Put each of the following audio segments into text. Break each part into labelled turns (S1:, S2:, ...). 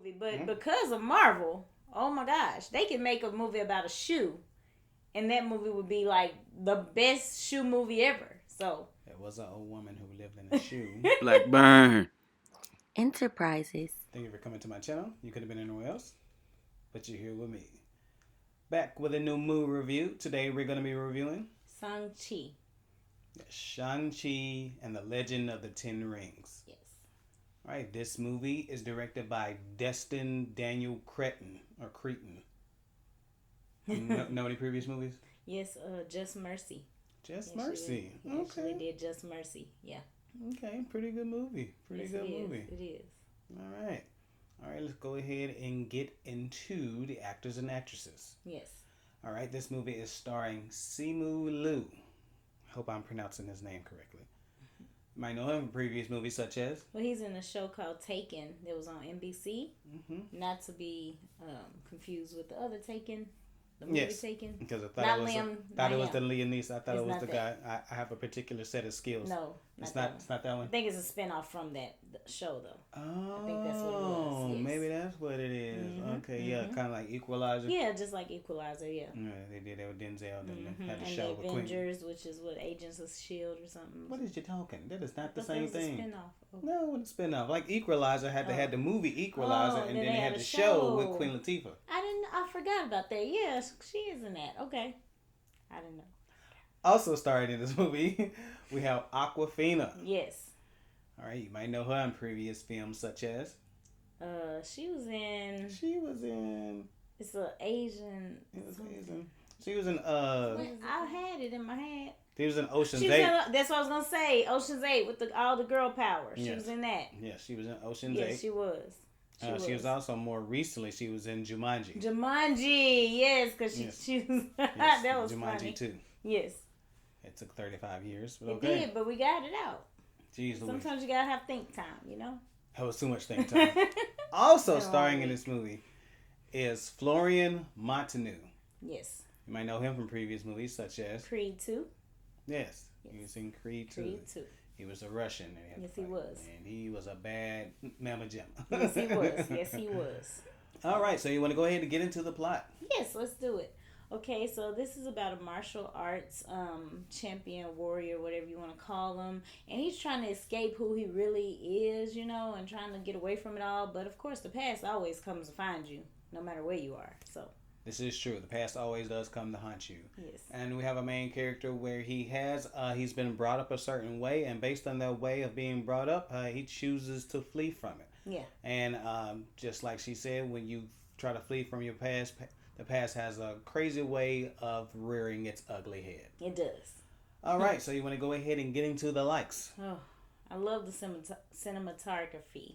S1: movie, but because of Marvel, oh my gosh, they can make a movie about a shoe, and that movie would be like the best shoe movie ever. So
S2: there was an old woman who lived in a shoe.
S3: Blackburn Enterprises.
S2: Thank you for coming to my channel. You could have been anywhere else, but you're here with me. Back with a new movie review. Today we're going to be reviewing
S1: Shang-Chi.
S2: Shang-Chi and the Legend of the Ten Rings.
S1: Yes.
S2: All right, this movie is directed by Destin Daniel Cretton. Know any previous movies?
S1: Yes, Just Mercy.
S2: Just Mercy.
S1: Okay. They did Just Mercy. Yeah.
S2: Okay, pretty good movie. Pretty good movie.
S1: It is.
S2: All right, let's go ahead and get into the actors and actresses.
S1: Yes.
S2: All right, this movie is starring Simu Liu. Hope I'm pronouncing his name correctly. You might know him from previous movies such as...
S1: Well, he's in a show called Taken that was on NBC. Mm-hmm. Not to be confused with the other Taken. The movie Taken.
S2: Because I thought it was the Liam Neeson. I thought it was the guy. I have a particular set of skills.
S1: No,
S2: it's not that one.
S1: I think it's a spinoff from that show though.
S2: Oh,
S1: I think that's what it was. Yes.
S2: Maybe that's what it is. Mm-hmm. Okay, yeah, kind of like Equalizer.
S1: Yeah, just like Equalizer. Yeah.
S2: Yeah, they did that with Denzel. Then they had the
S1: and
S2: show
S1: the
S2: with
S1: Avengers, which is what Agents of Shield or something.
S2: What is you talking? That is not the same
S1: was
S2: thing.
S1: A spinoff. Oh.
S2: No, it's a spinoff. Like Equalizer had the movie Equalizer, and then they had the show with Queen Latifah.
S1: I forgot about that. Yeah, she is in that. Okay, I didn't know.
S2: Also starring in this movie, we have Awkwafina.
S1: Yes.
S2: All right, you might know her in previous films such as.
S1: She was in. It's an Asian.
S2: It was Asian. She was in.
S1: I had it in my head.
S2: She was in Ocean's 8.
S1: That's what I was gonna say. Ocean's 8 with all the girl power. She was in that.
S2: Yes, she was in Ocean's 8.
S1: Yes, she was.
S2: She was also more recently. She was in Jumanji.
S1: Yes, because she was.
S2: Yes,
S1: that was
S2: Jumanji
S1: funny.
S2: too.
S1: Yes.
S2: It took 35 years, but
S1: it did, but we got it out.
S2: Jeez,
S1: sometimes you gotta have think time, you know.
S2: That was too much think time. Also starring in this movie is Florian Munteanu.
S1: Yes.
S2: You might know him from previous movies such as
S1: Creed 2.
S2: Yes. He was in Creed 2. He was a Russian.
S1: Yes, he was.
S2: And he was a bad mamma jamma.
S1: Yes, he was. Yes, he was.
S2: All right, so you want to go ahead and get into the plot?
S1: Yes, let's do it. Okay, so this is about a martial arts champion, warrior, whatever you want to call him. And he's trying to escape who he really is, you know, and trying to get away from it all. But, of course, the past always comes to find you, no matter where you are. So
S2: this is true. The past always does come to haunt you.
S1: Yes.
S2: And we have a main character where he's been brought up a certain way, and based on that way of being brought up, he chooses to flee from it.
S1: Yeah.
S2: And just like she said, when you try to flee from your past, the past has a crazy way of rearing its ugly head.
S1: It does.
S2: All right, so you want to go ahead and get into the likes.
S1: Oh, I love the cinematography.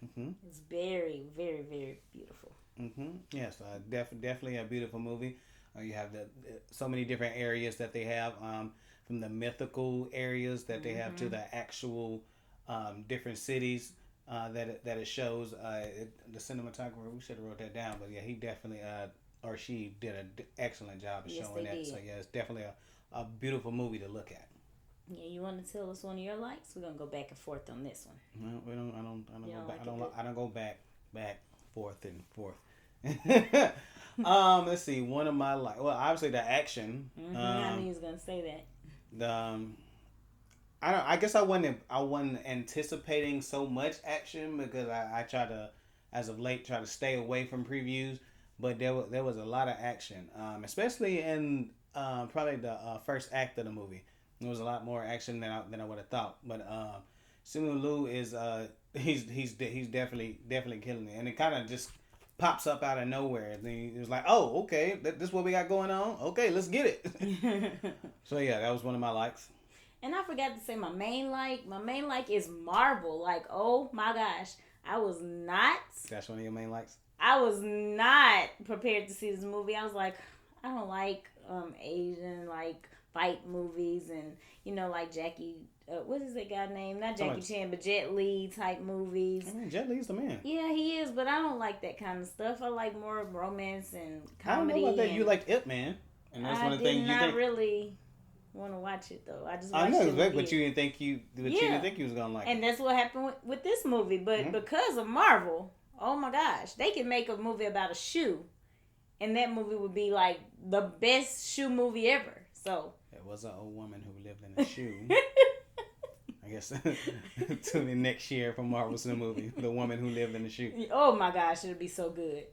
S2: Mm-hmm.
S1: It's very, very, very beautiful.
S2: Mm-hmm. Yes, definitely a beautiful movie. You have so many different areas that they have, from the mythical areas that they have to the actual different cities that it shows. The cinematographer, we should have wrote that down, but yeah, he definitely or she did an excellent job of showing that. Did. So yeah, it's definitely a beautiful movie to look at.
S1: Yeah, you want to tell us one of your likes? We're gonna go back and forth on this one.
S2: No, we don't. I don't go back, forth and forth. Let's see. One of my well, obviously the action.
S1: I knew you was gonna say that.
S2: I guess I wasn't anticipating so much action because I try to, as of late, try to stay away from previews. But there was a lot of action, especially in probably the first act of the movie. There was a lot more action than I would have thought. But Simu Liu is he's definitely killing it, and it kind of just pops up out of nowhere. And then it was like, oh, okay, this is what we got going on. Okay, let's get it. So yeah, that was one of my likes.
S1: And I forgot to say my main like. My main like is Marvel. Like, oh my gosh, I was not.
S2: That's one of your main likes.
S1: I was not prepared to see this movie. I was like, I don't like Asian like fight movies and like Jackie. What is that guy name? Not Jackie Chan, but Jet Li type movies.
S2: I mean, Jet Li's the man.
S1: Yeah, he is, but I don't like that kind of stuff. I like more romance and comedy.
S2: I don't know about that. You like Ip Man, and that's one of the things you think.
S1: Really want to watch it though. I just
S2: watched it, but you didn't think you was gonna like.
S1: And that's what happened with this movie, but because of Marvel. Oh my gosh, they could make a movie about a shoe, and that movie would be like the best shoe movie ever. So
S2: There was an old woman who lived in a shoe. I guess tune in next year for Marvel's new movie, The Woman Who Lived in the Shoe.
S1: Oh my gosh, it'll be so good.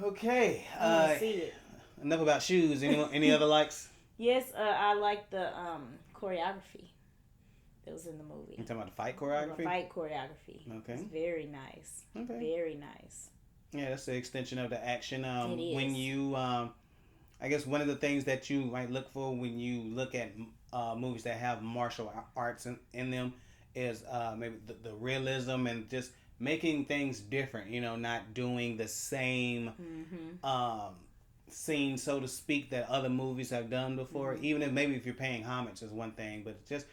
S2: Okay.
S1: I want to see it.
S2: Enough about shoes. Any other likes?
S1: Yes, I like the choreography that was in the movie.
S2: You talking about the fight choreography?
S1: The fight choreography.
S2: Okay.
S1: It's very nice.
S2: Okay.
S1: Very nice.
S2: Yeah, that's the extension of the action.
S1: It is.
S2: When you, I guess one of the things that you might look for when you look at movies that have martial arts in them is maybe the realism and just making things different. Not doing the same scene, so to speak, that other movies have done before. Mm-hmm. Even if maybe if you're paying homage is one thing, but just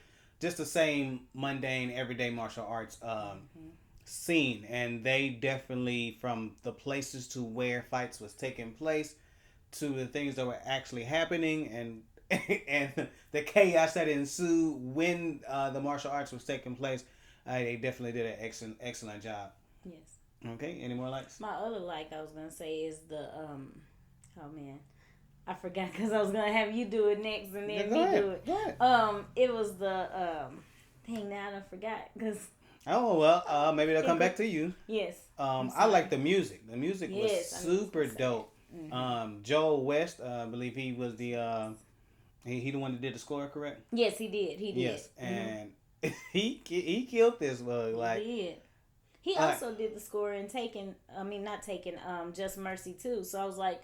S2: the same mundane, everyday martial arts scene. And they definitely, from the places to where fights was taking place to the things that were actually happening and the chaos that ensued when the martial arts was taking place, they definitely did an excellent job.
S1: Yes.
S2: Okay, any more likes?
S1: My other like I was going to say is the, oh man, I forgot because I was going to have you do it next and then me do it.
S2: Go ahead.
S1: It was the, dang, now I forgot because...
S2: Oh, well, maybe they'll come back to you.
S1: Yes.
S2: I like the music. The music was super dope.
S1: Mm-hmm.
S2: Joel West, I believe he was the he the one that did the score, correct?
S1: Yes, he did.
S2: Yes, and he killed this bug. Like
S1: he did. He also did the score in Just Mercy too. So I was like,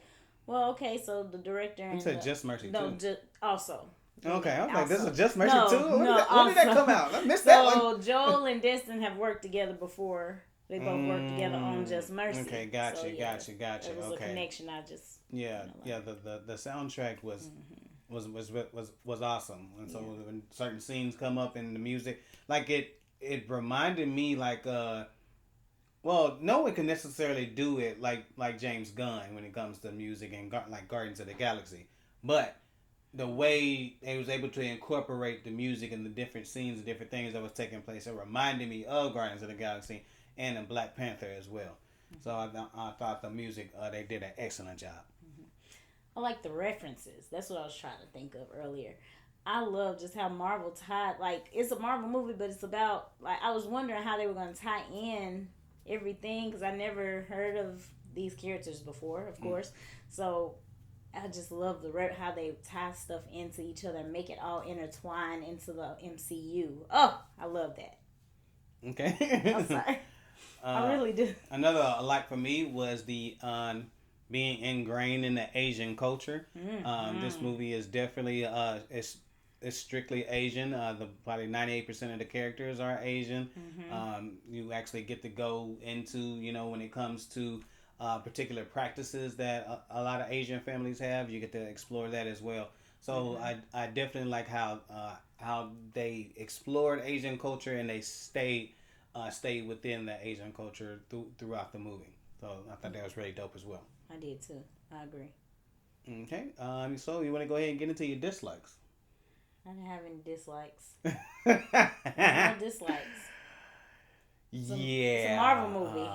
S1: well, okay, so the director and
S2: you said Just Mercy
S1: no,
S2: too.
S1: Also.
S2: Okay, I was like, this
S1: Also.
S2: is Just Mercy too? When did that come out? I missed that one.
S1: So Joel and Destin have worked together before. They both worked together on Just Mercy.
S2: Okay, gotcha.
S1: There was a connection. I just
S2: the soundtrack was was awesome. And so when certain scenes come up in the music, like it reminded me like well, no one can necessarily do it like James Gunn when it comes to music and like Guardians of the Galaxy, but the way they was able to incorporate the music and the different scenes and different things that was taking place, it reminded me of Guardians of the Galaxy and in Black Panther as well. So I thought the music, they did an excellent job.
S1: I like the references. That's what I was trying to think of earlier. I love just how Marvel tied, like, it's a Marvel movie, but it's about, like, I was wondering how they were going to tie in everything, because I never heard of these characters before, of course. So I just love how they tie stuff into each other and make it all intertwine into the MCU. Oh, I love that.
S2: Okay.
S1: I'm sorry. I really do.
S2: Another like for me was the being ingrained in the Asian culture. This movie is definitely it's strictly Asian. Probably 98% of the characters are Asian. You actually get to go into when it comes to particular practices that a lot of Asian families have. You get to explore that as well. So I definitely like how they explored Asian culture and they stayed within the Asian culture throughout the movie. So I thought that was really dope as well.
S1: I did too. I agree.
S2: Okay. So you want to go ahead and get into your dislikes?
S1: I didn't have any dislikes. No dislikes. It's a Marvel movie.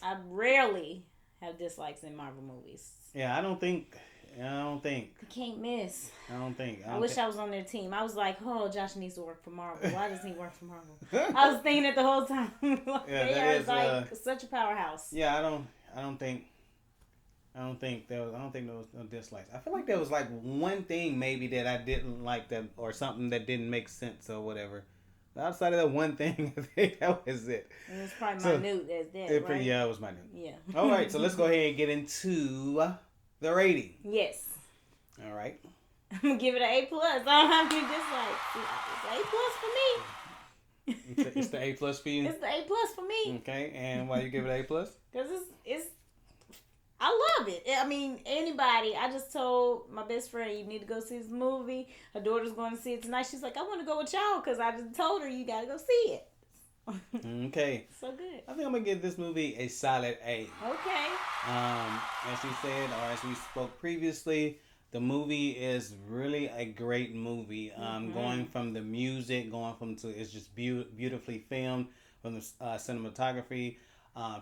S1: I rarely have dislikes in Marvel movies.
S2: Yeah, I don't think.
S1: You can't miss.
S2: I
S1: wish I was on their team. I was like, oh, Josh needs to work for Marvel. Why doesn't he work for Marvel? I was thinking it the whole time. They are such a powerhouse.
S2: Yeah, I don't think there was no dislikes. I feel like there was like one thing maybe that I didn't like or something that didn't make sense or whatever. But outside of that one thing, I think that was it.
S1: It was probably minute as that, right?
S2: Yeah, it was minute.
S1: Yeah.
S2: All right, so let's go ahead and get into the rating.
S1: Yes.
S2: All right.
S1: I'm gonna give it an A+. I don't have any dislikes. It's an A+ for me.
S2: It's the A+ for you?
S1: It's the A+ for me.
S2: Okay, and why you give it A+?
S1: Because it's I love it. I mean, anybody. I just told my best friend, you need to go see this movie. Her daughter's going to see it tonight. She's like, I want to go with y'all because I just told her you got to go see it.
S2: Okay.
S1: So good.
S2: I think I'm going to give this movie a solid A.
S1: Okay.
S2: As we said, or as we spoke previously, the movie is really a great movie. Going from the music, it's just beautifully filmed, from the cinematography.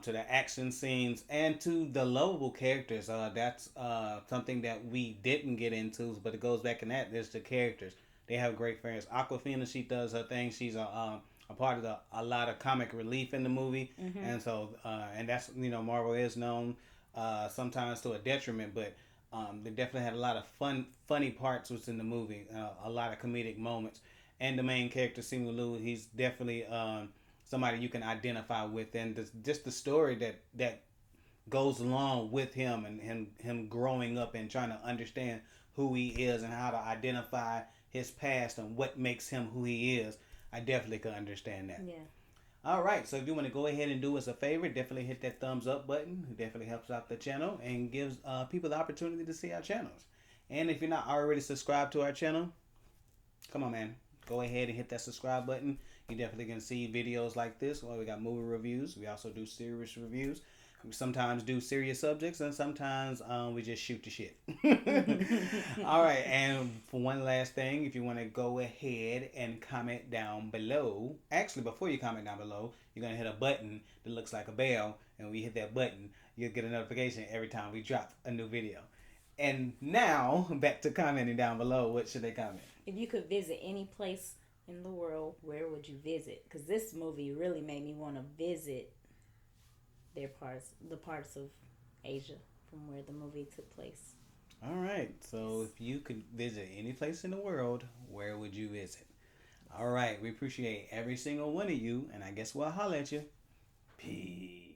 S2: to the action scenes, and to the lovable characters. That's something that we didn't get into, but it goes back in that. There's the characters. They have great friends. Awkwafina, she does her thing. She's a part of a lot of comic relief in the movie, and so and that's Marvel is known sometimes to a detriment, but they definitely had a lot of funny parts within the movie, a lot of comedic moments, and the main character Simu Liu, he's definitely somebody you can identify with, and just the story that goes along with him and him growing up and trying to understand who he is and how to identify his past and what makes him who he is. I definitely could understand that.
S1: Yeah.
S2: All right, so if you want to go ahead and do us a favor, definitely hit that thumbs up button. It definitely helps out the channel and gives people the opportunity to see our channels. And if you're not already subscribed to our channel, come on, man. Go ahead and hit that subscribe button. You definitely can see videos like this. Well, we got movie reviews. We also do serious reviews. We sometimes do serious subjects, and sometimes we just shoot the shit. All right, and for one last thing, if you want to go ahead and comment down below. Actually, before you comment down below, you're going to hit a button that looks like a bell, and when you hit that button, you'll get a notification every time we drop a new video. And now, back to commenting down below. What should they comment?
S1: If you could visit any place in the world, where would you visit? Because this movie really made me want to visit the parts of Asia from where the movie took place.
S2: All right. So if you could visit any place in the world, where would you visit? All right. We appreciate every single one of you, and I guess we'll holler at you. Peace.